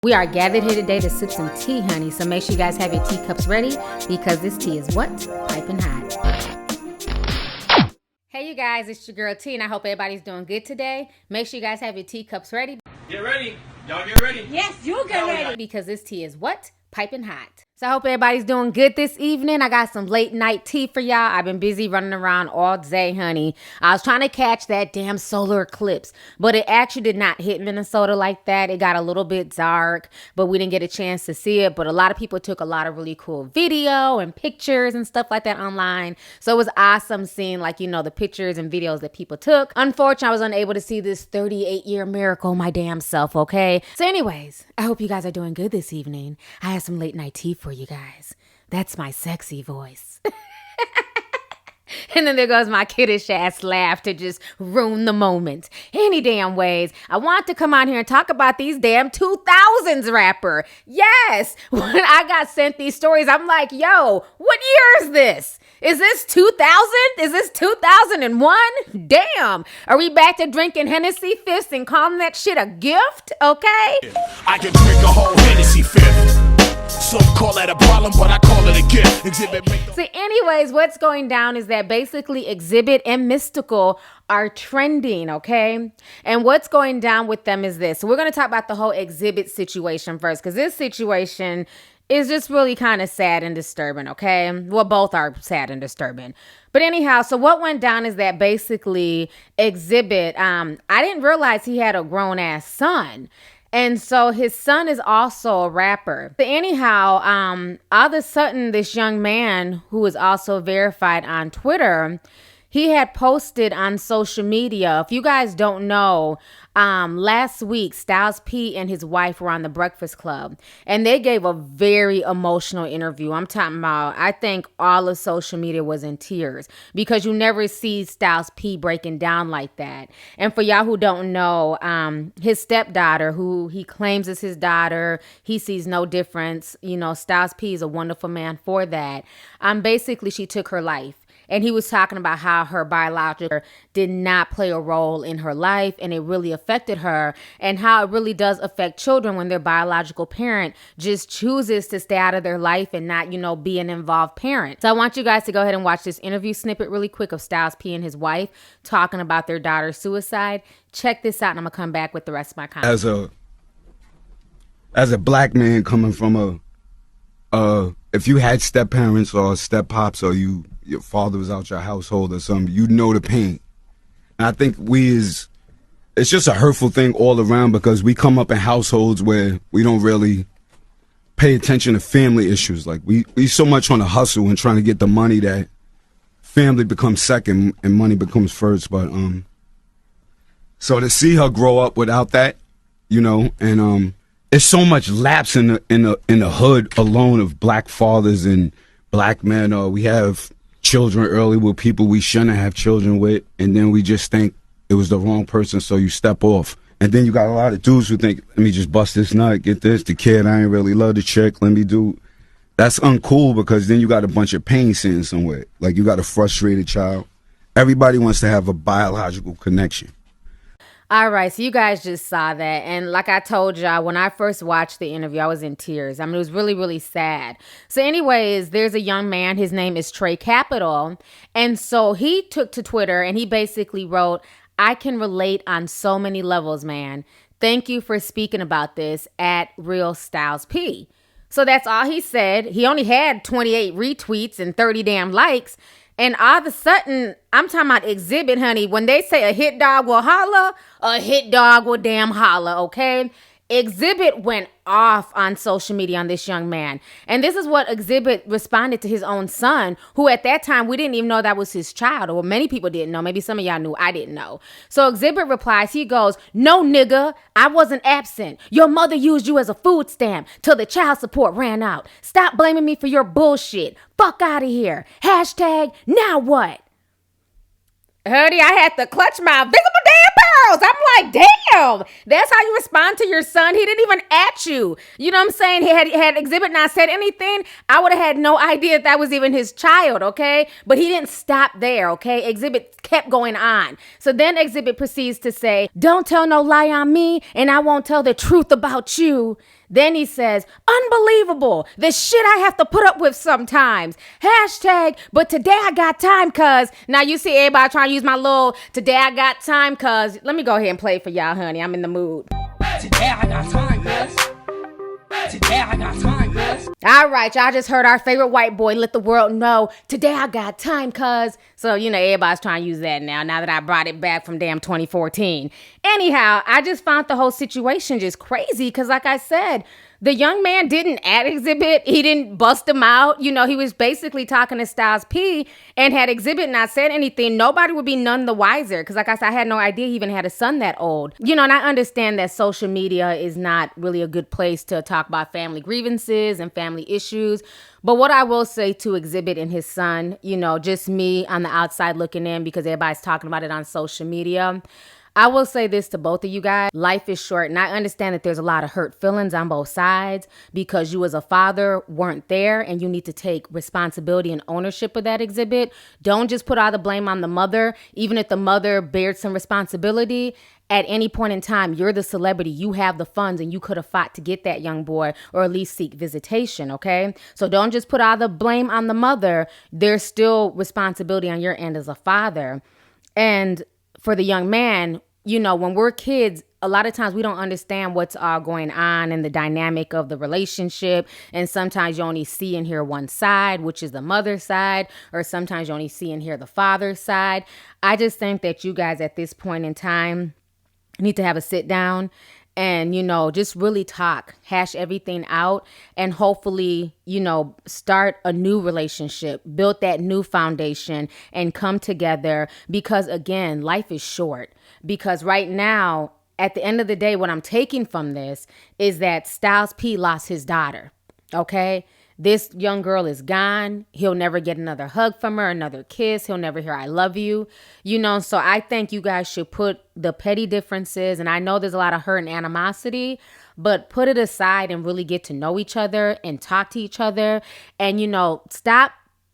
We are gathered here today to sip some tea, honey, so make sure you guys have your teacups ready because this tea is what? Piping hot. Hey, you guys, it's your girl T, and I hope everybody's doing good today. Make sure you guys have your teacups ready. Get ready. Y'all get ready. Yes, you get ready. Because this tea is what? Piping hot. So I hope everybody's doing good this evening. I got some late night tea for y'all. I've been busy running around all day, honey. I was trying to catch that damn solar eclipse, but it actually did not hit Minnesota like that. It got a little bit dark, but we didn't get a chance to see it. But a lot of people took a lot of really cool video and pictures and stuff like that online. So it was awesome seeing, like, you know, the pictures and videos that people took. Unfortunately, I was unable to see this 38-year miracle my damn self, okay? So anyways, I hope you guys are doing good this evening. I have some late night tea for you guys. That's my sexy voice. And then there goes my kiddish ass laugh to just ruin the moment. Any damn ways, I want to come on here and talk about these damn 2000's rapper. Yes, when I got sent these stories, I'm like, yo, what year is this? Is this 2000? Is this 2001? Damn. Are we back to drinking Hennessy Fifths and calling that shit a gift? Okay? I can drink a whole Hennessy Fifth. Some call that a problem, but I call it a gift. Xzibit. So anyways, what's going down is that basically Xzibit and Mystikal are trending, okay? And what's going down with them is this. So we're going to talk about the whole Xzibit situation first, because this situation is just really kind of sad and disturbing, okay? Well, both are sad and disturbing. But anyhow, so what went down is that basically Xzibit, I didn't realize he had a grown-ass son. And so his son is also a rapper. But anyhow, all of a sudden, this young man who is also verified on Twitter, he had posted on social media. If you guys don't know, last week, Styles P and his wife were on the Breakfast Club, and they gave a very emotional interview. I'm talking about, I think all of social media was in tears because you never see Styles P breaking down like that. And for y'all who don't know, his stepdaughter, who he claims is his daughter, he sees no difference. You know, Styles P is a wonderful man for that. Basically, she took her life. And he was talking about how her biological did not play a role in her life, and it really affected her, and how it really does affect children when their biological parent just chooses to stay out of their life and not, you know, be an involved parent. So I want you guys to go ahead and watch this interview snippet really quick of Styles P and his wife talking about their daughter's suicide. Check this out, and I'm going to come back with the rest of my comments. As a black man coming from if you had step parents or step pops or your father was out your household or something, you know the pain. And I think it's just a hurtful thing all around because we come up in households where we don't really pay attention to family issues. Like we so much on the hustle and trying to get the money that family becomes second and money becomes first. But so to see her grow up without that, you know, and it's so much lapse in the hood alone of black fathers and black men. We have children early with people we shouldn't have children with, and then we just think it was the wrong person, so you step off. And then you got a lot of dudes who think, let me just bust this nut, get this, the kid, I ain't really love the chick, let me do. That's uncool because then you got a bunch of pain sitting somewhere. Like you got a frustrated child. Everybody wants to have a biological connection. All right, so you guys just saw that. And like I told y'all, when I first watched the interview, I was in tears. I mean, it was really, really sad. So anyways, there's a young man. His name is Trey Capital. And so he took to Twitter and he basically wrote, I can relate on so many levels, man. Thank you for speaking about this at Real Styles P. So that's all he said. He only had 28 retweets and 30 damn likes. And all of a sudden, I'm talking about Xzibit, honey. When they say a hit dog will holler, a hit dog will damn holler, okay? Xzibit went off on social media on this young man. And this is what Xzibit responded to his own son, who at that time, we didn't even know that was his child. Or many people didn't know. Maybe some of y'all knew. I didn't know. So Xzibit replies, he goes, no, nigga, I wasn't absent. Your mother used you as a food stamp till the child support ran out. Stop blaming me for your bullshit. Fuck out of here. Hashtag, now what? Honey, I had to clutch my visible damn pearls. I'm like, damn, that's how you respond to your son. He didn't even at you. You know what I'm saying? Had Xzibit not said anything, I would have had no idea that was even his child, okay? But he didn't stop there, okay? Xzibit kept going on. So then Xzibit proceeds to say, don't tell no lie on me, and I won't tell the truth about you. Then he says, unbelievable, the shit I have to put up with sometimes. Hashtag, but today I got time, cuz. Now you see everybody trying to use my little today I got time, cuz. Let me go ahead and play for y'all, honey. I'm in the mood. Today I got time, cuz. Today I got time, cuz. All right, y'all just heard our favorite white boy let the world know, today I got time, cuz. So, you know, everybody's trying to use that now that I brought it back from damn 2014. Anyhow, I just found the whole situation just crazy because, like I said, the young man didn't at Xzibit. He didn't bust him out. You know, he was basically talking to Styles P, and had Xzibit not said anything, nobody would be none the wiser. Because like I said, I had no idea he even had a son that old. You know, and I understand that social media is not really a good place to talk about family grievances and family issues. But what I will say to Xzibit and his son, you know, just me on the outside looking in because everybody's talking about it on social media, I will say this to both of you guys. Life is short, and I understand that there's a lot of hurt feelings on both sides because you as a father weren't there, and you need to take responsibility and ownership of that, Xzibit. Don't just put all the blame on the mother, even if the mother bared some responsibility. At any point in time, you're the celebrity. You have the funds, and you could have fought to get that young boy or at least seek visitation, okay? So don't just put all the blame on the mother. There's still responsibility on your end as a father. And for the young man, you know, when we're kids, a lot of times we don't understand what's all going on and the dynamic of the relationship. And sometimes you only see and hear one side, which is the mother's side, or sometimes you only see and hear the father's side. I just think that you guys at this point in time need to have a sit down and, you know, just really talk, hash everything out, and hopefully, you know, start a new relationship, build that new foundation, and come together. Because again, life is short. Because right now, at the end of the day, what I'm taking from this is that Styles P lost his daughter, okay? This young girl is gone. He'll never get another hug from her, another kiss. He'll never hear I love you. You know, so I think you guys should put the petty differences, and I know there's a lot of hurt and animosity, but put it aside and really get to know each other and talk to each other. And, you know, stop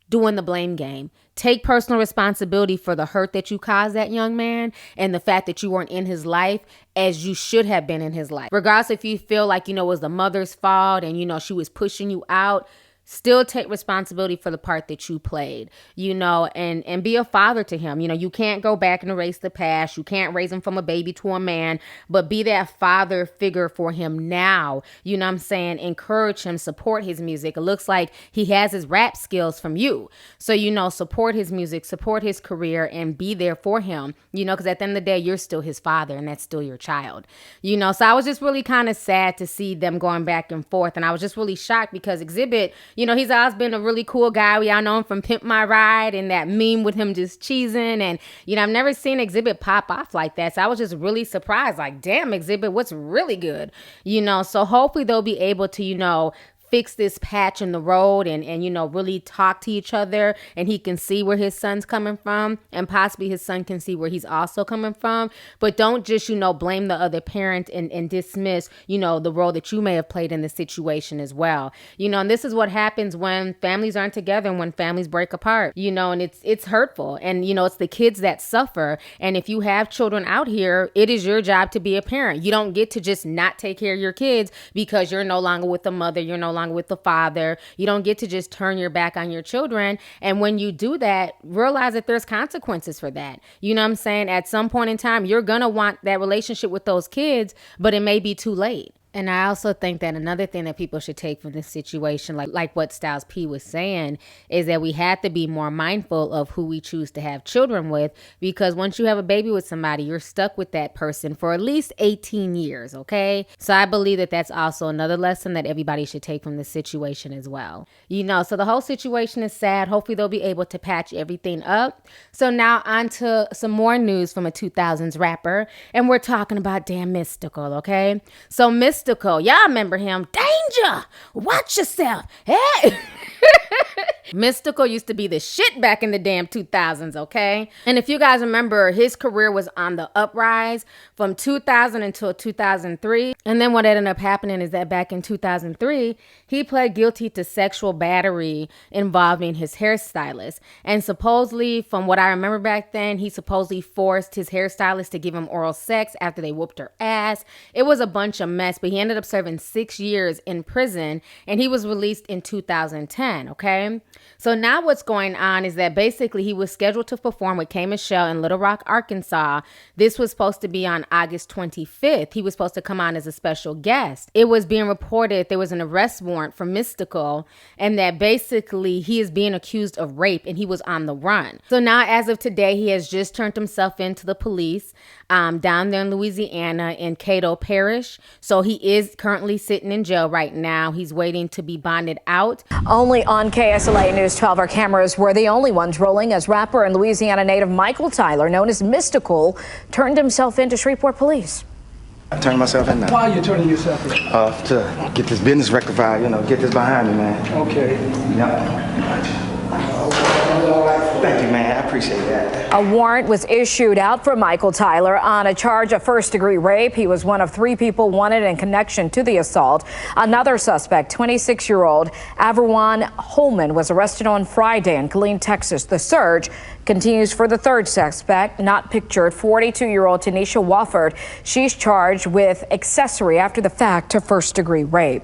doing the blame game. Take personal responsibility for the hurt that you caused that young man and the fact that you weren't in his life as you should have been in his life. Regardless if you feel like, you know, it was the mother's fault and, you know, she was pushing you out, still take responsibility for the part that you played, you know, and be a father to him. You know, you can't go back and erase the past. You can't raise him from a baby to a man, but be that father figure for him now. You know what I'm saying? Encourage him, support his music. It looks like he has his rap skills from you. So, you know, support his music, support his career, and be there for him, you know, because at the end of the day, you're still his father and that's still your child, you know. So I was just really kind of sad to see them going back and forth. And I was just really shocked because Xzibit, you know, he's always been a really cool guy. We all know him from Pimp My Ride and that meme with him just cheesing. And, you know, I've never seen Xzibit pop off like that. So I was just really surprised. Like, damn, Xzibit, what's really good? You know, so hopefully they'll be able to, you know, fix this patch in the road and, you know, really talk to each other, and he can see where his son's coming from, and possibly his son can see where he's also coming from. But don't just, you know, blame the other parent and dismiss, you know, the role that you may have played in the situation as well. You know, and this is what happens when families aren't together and when families break apart, you know, and it's hurtful. And, you know, it's the kids that suffer. And if you have children out here, it is your job to be a parent. You don't get to just not take care of your kids because you're no longer with the mother, you're no longer with the father. You don't get to just turn your back on your children. And when you do that, realize that there's consequences for that. You know what I'm saying? At some point in time, you're going to want that relationship with those kids, but it may be too late. And I also think that another thing that people should take from this situation, like what Styles P was saying, is that we have to be more mindful of who we choose to have children with, because once you have a baby with somebody, you're stuck with that person for at least 18 years, okay? So I believe that that's also another lesson that everybody should take from this situation as well. You know, so the whole situation is sad. Hopefully they'll be able to patch everything up. So now on to some more news from a 2000's rapper, and we're talking about damn Mystikal, okay? So Mystikal, y'all remember him? Danger! Watch yourself! Hey! Mystikal used to be the shit back in the damn 2000s, okay? And if you guys remember, his career was on the uprise from 2000 until 2003. And then what ended up happening is that back in 2003, he pled guilty to sexual battery involving his hairstylist. And supposedly, from what I remember back then, he supposedly forced his hairstylist to give him oral sex after they whooped her ass. It was a bunch of mess, but he ended up serving 6 years in prison, and he was released in 2010, okay? So now what's going on is that basically he was scheduled to perform with K. Michelle in Little Rock, Arkansas. This was supposed to be on August 25th. He was supposed to come on as a special guest. It was being reported there was an arrest warrant for Mystikal, and that basically he is being accused of rape and he was on the run. So now as of today, he has just turned himself in to the police down there in Louisiana in Cato Parish. So he is currently sitting in jail right now. He's waiting to be bonded out. Only on KSLA News 12, our cameras were the only ones rolling as rapper and Louisiana native Michael Tyler, known as Mystikal, turned himself in to Shreveport police. I turned myself in now. Why are you turning yourself in? To get this business rectified, get this behind me, man. Okay. Yep. Thank you, man. I appreciate that. A warrant was issued out for Michael Tyler on a charge of first-degree rape. He was one of 3 people wanted in connection to the assault. Another suspect, 26-year-old Averwan Holman, was arrested on Friday in Killeen, Texas. The search continues for the third suspect, not pictured, 42-year-old Tanisha Wofford. She's charged with accessory after the fact to first-degree rape.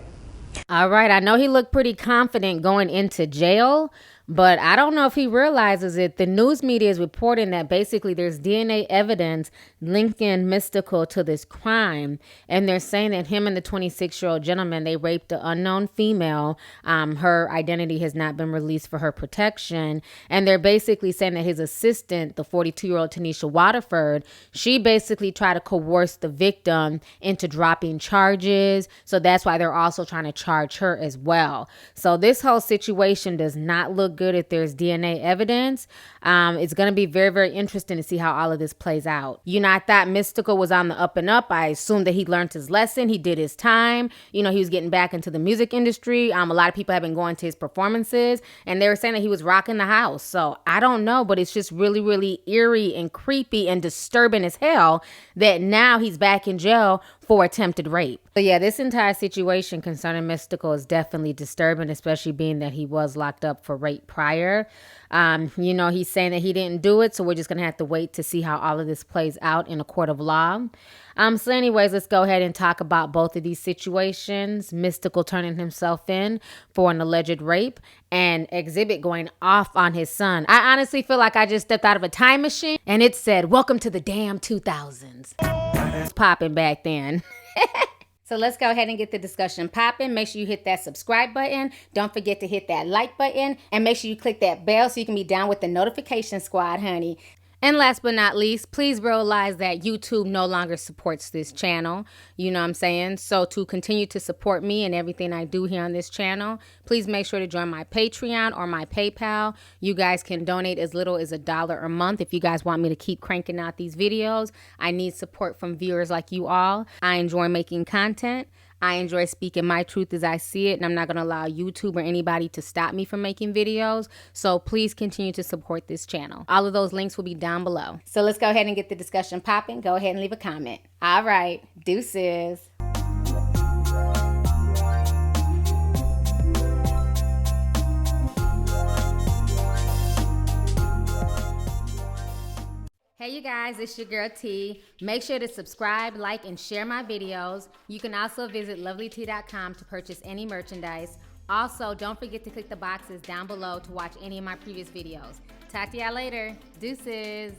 All right, I know he looked pretty confident going into jail, but I don't know if he realizes it. The news media is reporting that basically there's DNA evidence linking Mystikal to this crime. And they're saying that him and the 26-year-old gentleman, they raped an unknown female. Her identity has not been released for her protection. And they're basically saying that his assistant, the 42-year-old Tanisha Waterford, she basically tried to coerce the victim into dropping charges. So that's why they're also trying to charge her as well. So this whole situation does not look good if there's DNA evidence. It's going to be very, very interesting to see how all of this plays out. I thought Mystikal was on the up and up. I assumed that he learned his lesson. He did his time. He was getting back into the music industry. A lot of people have been going to his performances, and they were saying that he was rocking the house. So I don't know, but it's just really, really eerie and creepy and disturbing as hell that now he's back in jail for attempted rape. So yeah, this entire situation concerning Mystikal is definitely disturbing, especially being that he was locked up for rape prior. He's saying that he didn't do it, so we're just gonna have to wait to see how all of this plays out in a court of law. So anyways, let's go ahead and talk about both of these situations. Mystikal turning himself in for an alleged rape and Xzibit going off on his son. I honestly feel like I just stepped out of a time machine and it said, "Welcome to the damn 2000s." It's popping back then. So let's go ahead and get the discussion popping. Make sure you hit that subscribe button. Don't forget to hit that like button. And make sure you click that bell so you can be down with the notification squad, honey. And last but not least, please realize that YouTube no longer supports this channel. You know what I'm saying? So to continue to support me and everything I do here on this channel, please make sure to join my Patreon or my PayPal. You guys can donate as little as $1 a month if you guys want me to keep cranking out these videos. I need support from viewers like you all. I enjoy making content. I enjoy speaking my truth as I see it, and I'm not going to allow YouTube or anybody to stop me from making videos. So please continue to support this channel. All of those links will be down below. So let's go ahead and get the discussion popping. Go ahead and leave a comment. All right. Deuces. Hey you guys, it's your girl T. Make sure to subscribe, like, and share my videos. You can also visit Lovelyti.com to purchase any merchandise. Also, don't forget to click the boxes down below to watch any of my previous videos. Talk to y'all later. Deuces.